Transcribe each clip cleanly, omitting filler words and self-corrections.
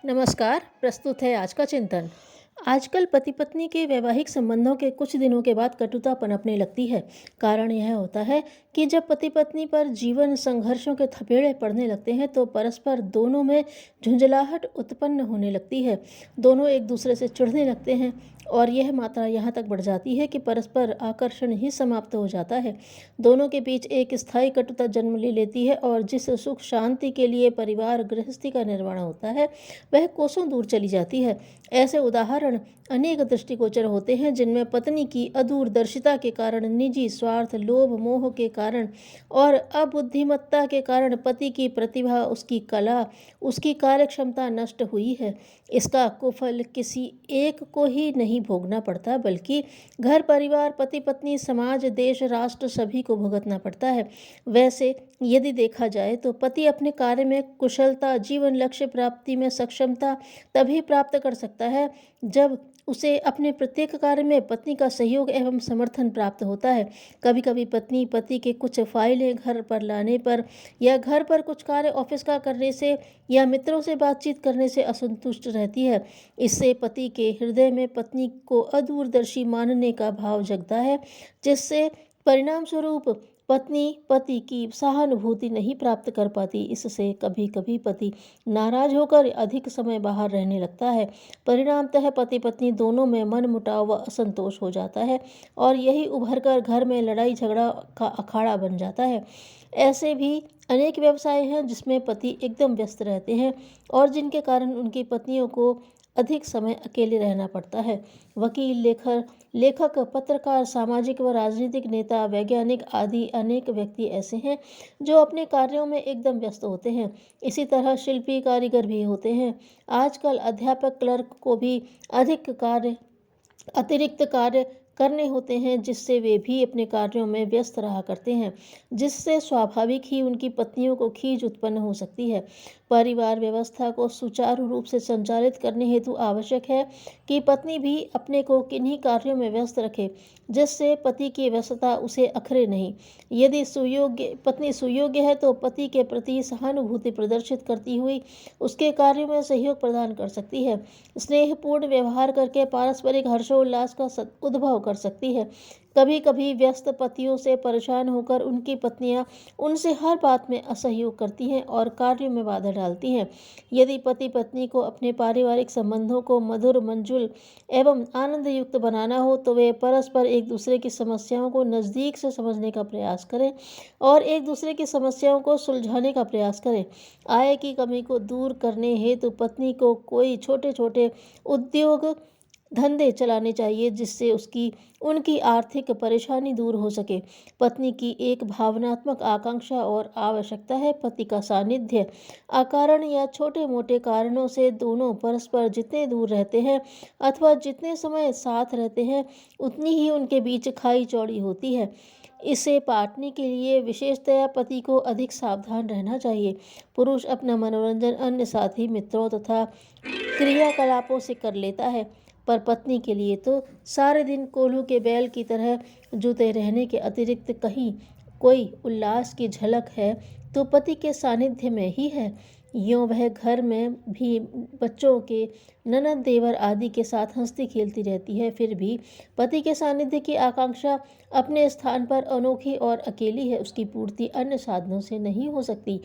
नमस्कार। प्रस्तुत है आज का चिंतन। आजकल पति पत्नी के वैवाहिक संबंधों के कुछ दिनों के बाद कटुता पनपने लगती है। कारण यह होता है कि जब पति पत्नी पर जीवन संघर्षों के थपेड़े पड़ने लगते हैं तो परस्पर दोनों में झुंझलाहट उत्पन्न होने लगती है। दोनों एक दूसरे से चिढ़ने लगते हैं और यह मात्रा यहाँ तक बढ़ जाती है कि परस्पर आकर्षण ही समाप्त हो जाता है। दोनों के बीच एक स्थायी कटुता जन्म ले लेती है और जिस सुख शांति के लिए परिवार गृहस्थी का निर्माण होता है वह कोसों दूर चली जाती है। ऐसे उदाहरण अनेक दृष्टिगोचर होते हैं जिनमें पत्नी की अदूरदर्शिता के कारण, निजी स्वार्थ, लोभ मोह के कारण और अबुद्धिमत्ता के कारण पति की प्रतिभा, उसकी कला, उसकी कार्यक्षमता नष्ट हुई है। इसका कुफल किसी एक को ही नहीं भोगना पड़ता बल्कि घर परिवार, पति पत्नी, समाज, देश, राष्ट्र सभी को भुगतना पड़ता है। वैसे यदि देखा जाए तो पति अपने कार्य में कुशलता, जीवन लक्ष्य प्राप्ति में सक्षमता तभी प्राप्त कर सकता है जब उसे अपने प्रत्येक कार्य में पत्नी का सहयोग एवं समर्थन प्राप्त होता है। कभी कभी पत्नी पति के कुछ फाइलें घर पर लाने पर या घर पर कुछ कार्य ऑफिस का करने से या मित्रों से बातचीत करने से असंतुष्ट रहती है। इससे पति के हृदय में पत्नी को अदूरदर्शी मानने का भाव जगता है, जिससे परिणाम स्वरूप पत्नी पति की सहानुभूति नहीं प्राप्त कर पाती। इससे कभी कभी पति नाराज होकर अधिक समय बाहर रहने लगता है। परिणामतः पति पत्नी दोनों में मनमुटाव व असंतोष हो जाता है और यही उभरकर घर में लड़ाई झगड़ा का अखाड़ा बन जाता है। ऐसे भी अनेक व्यवसाय हैं जिसमें पति एकदम व्यस्त रहते हैं और जिनके कारण उनकी पत्नियों को अधिक समय अकेले रहना पड़ता है। वकील, लेखक, पत्रकार, सामाजिक व राजनीतिक नेता, वैज्ञानिक आदि अनेक व्यक्ति ऐसे हैं जो अपने कार्यों में एकदम व्यस्त होते हैं। इसी तरह शिल्पी, कारीगर भी होते हैं। आजकल अध्यापक, क्लर्क को भी अतिरिक्त कार्य करने होते हैं, जिससे वे भी अपने कार्यों में व्यस्त रहा करते हैं, जिससे स्वाभाविक ही उनकी पत्नियों को खींच उत्पन्न हो सकती है। परिवार व्यवस्था को सुचारू रूप से संचालित करने हेतु आवश्यक है कि पत्नी भी अपने को किन्हीं कार्यों में व्यस्त रखे, जिससे पति की व्यस्तता उसे अखरे नहीं। यदि पत्नी सुयोग्य है तो पति के प्रति सहानुभूति प्रदर्शित करती हुई उसके कार्यों में सहयोग प्रदान कर सकती है। स्नेहपूर्ण व्यवहार करके पारस्परिक हर्षोल्लास का उद्भव कर सकती है। कभी कभी व्यस्त पतियों से परेशान होकर उनकी पत्नियां उनसे हर बात में असहयोग करती हैं और कार्यों में बाधा डालती हैं। यदि पति पत्नी को अपने पारिवारिक संबंधों को मधुर, मंजुल एवं आनंद युक्त बनाना हो तो वे परस्पर एक दूसरे की समस्याओं को नज़दीक से समझने का प्रयास करें और एक दूसरे की समस्याओं को सुलझाने का प्रयास करें। आय की कमी को दूर करने हेतु पत्नी को कोई छोटे छोटे उद्योग धंधे चलाने चाहिए, जिससे उनकी आर्थिक परेशानी दूर हो सके। पत्नी की एक भावनात्मक आकांक्षा और आवश्यकता है पति का सानिध्य। अकारण या छोटे मोटे कारणों से दोनों परस्पर जितने दूर रहते हैं अथवा जितने समय साथ रहते हैं उतनी ही उनके बीच खाई चौड़ी होती है। इसे पाटने के लिए विशेषतया पति को अधिक सावधान रहना चाहिए। पुरुष अपना मनोरंजन अन्य साथी, मित्रों तथा क्रियाकलापों से कर लेता है, पर पत्नी के लिए तो सारे दिन कोल्हू के बैल की तरह जूते रहने के अतिरिक्त कहीं कोई उल्लास की झलक है तो पति के सानिध्य में ही है। यूँ वह घर में भी बच्चों के ननद देवर आदि के साथ हंसती खेलती रहती है, फिर भी पति के सानिध्य की आकांक्षा अपने स्थान पर अनोखी और अकेली है। उसकी पूर्ति अन्य साधनों से नहीं हो सकती।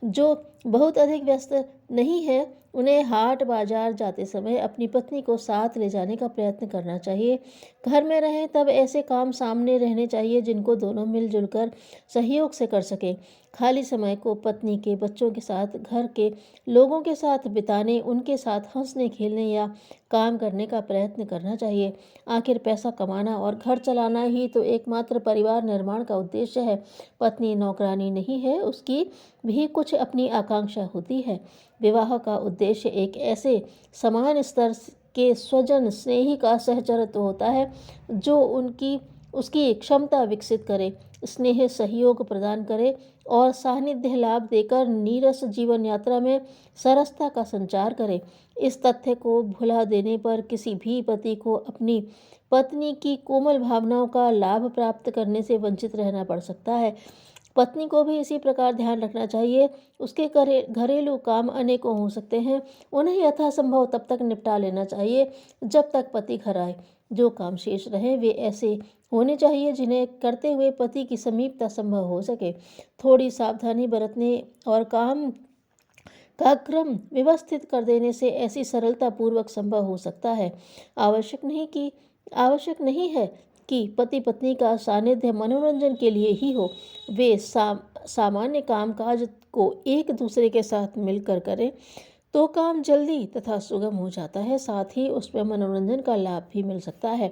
जो बहुत अधिक व्यस्त नहीं है उन्हें हाट बाजार जाते समय अपनी पत्नी को साथ ले जाने का प्रयत्न करना चाहिए। घर में रहें तब ऐसे काम सामने रहने चाहिए जिनको दोनों मिलजुल कर सहयोग से कर सकें। खाली समय को पत्नी के, बच्चों के साथ, घर के लोगों के साथ बिताने, उनके साथ हंसने खेलने या काम करने का प्रयत्न करना चाहिए। आखिर पैसा कमाना और घर चलाना ही तो एकमात्र परिवार निर्माण का उद्देश्य है। पत्नी नौकरानी नहीं है, उसकी भी कुछ अपनी आकांक्षा होती है। विवाह का उद्देश्य एक ऐसे समान स्तर के स्वजन स्नेही का सहचरत्व होता है जो उसकी क्षमता विकसित करे, स्नेह सहयोग प्रदान करे और सानिध्य लाभ देकर नीरस जीवन यात्रा में सरसता का संचार करे। इस तथ्य को भुला देने पर किसी भी पति को अपनी पत्नी की कोमल भावनाओं का लाभ प्राप्त करने से वंचित रहना पड़ सकता है। पत्नी को भी इसी प्रकार ध्यान रखना चाहिए। उसके घरेलू काम अनेकों हो सकते हैं, उन्हें यथासंभव तब तक निपटा लेना चाहिए जब तक पति घर आए। जो काम शेष रहे वे ऐसे होने चाहिए जिन्हें करते हुए पति की समीपता संभव हो सके। थोड़ी सावधानी बरतने और काम का क्रम व्यवस्थित कर देने से ऐसी सरलता पूर्वक संभव हो सकता है। आवश्यक नहीं है कि पति पत्नी का सानिध्य मनोरंजन के लिए ही हो। वे सामान्य कामकाज को एक दूसरे के साथ मिलकर करें तो काम जल्दी तथा सुगम हो जाता है, साथ ही उसमें मनोरंजन का लाभ भी मिल सकता है।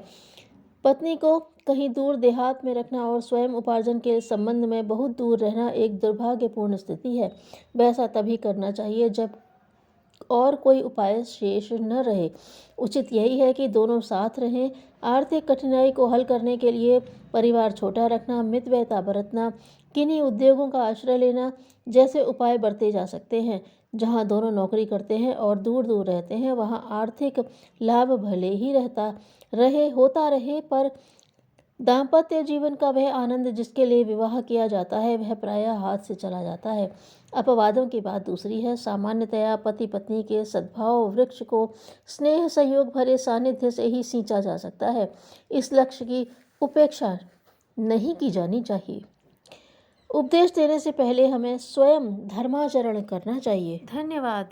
पत्नी को कहीं दूर देहात में रखना और स्वयं उपार्जन के संबंध में बहुत दूर रहना एक दुर्भाग्यपूर्ण स्थिति है। वैसा तभी करना चाहिए जब और कोई उपाय शेष न रहे। उचित यही है कि दोनों साथ रहें। आर्थिक कठिनाई को हल करने के लिए परिवार छोटा रखना, मितव्ययता बरतना, किन्हीं उद्योगों का आश्रय लेना जैसे उपाय बरते जा सकते हैं। जहां दोनों नौकरी करते हैं और दूर दूर रहते हैं वहां आर्थिक लाभ भले ही होता रहे, पर दाम्पत्य जीवन का वह आनंद जिसके लिए विवाह किया जाता है वह प्रायः हाथ से चला जाता है। अपवादों की बात दूसरी है। सामान्यतया पति पत्नी के सद्भाव वृक्ष को स्नेह सहयोग भरे सानिध्य से ही सींचा जा सकता है। इस लक्ष्य की उपेक्षा नहीं की जानी चाहिए। उपदेश देने से पहले हमें स्वयं धर्माचरण करना चाहिए। धन्यवाद।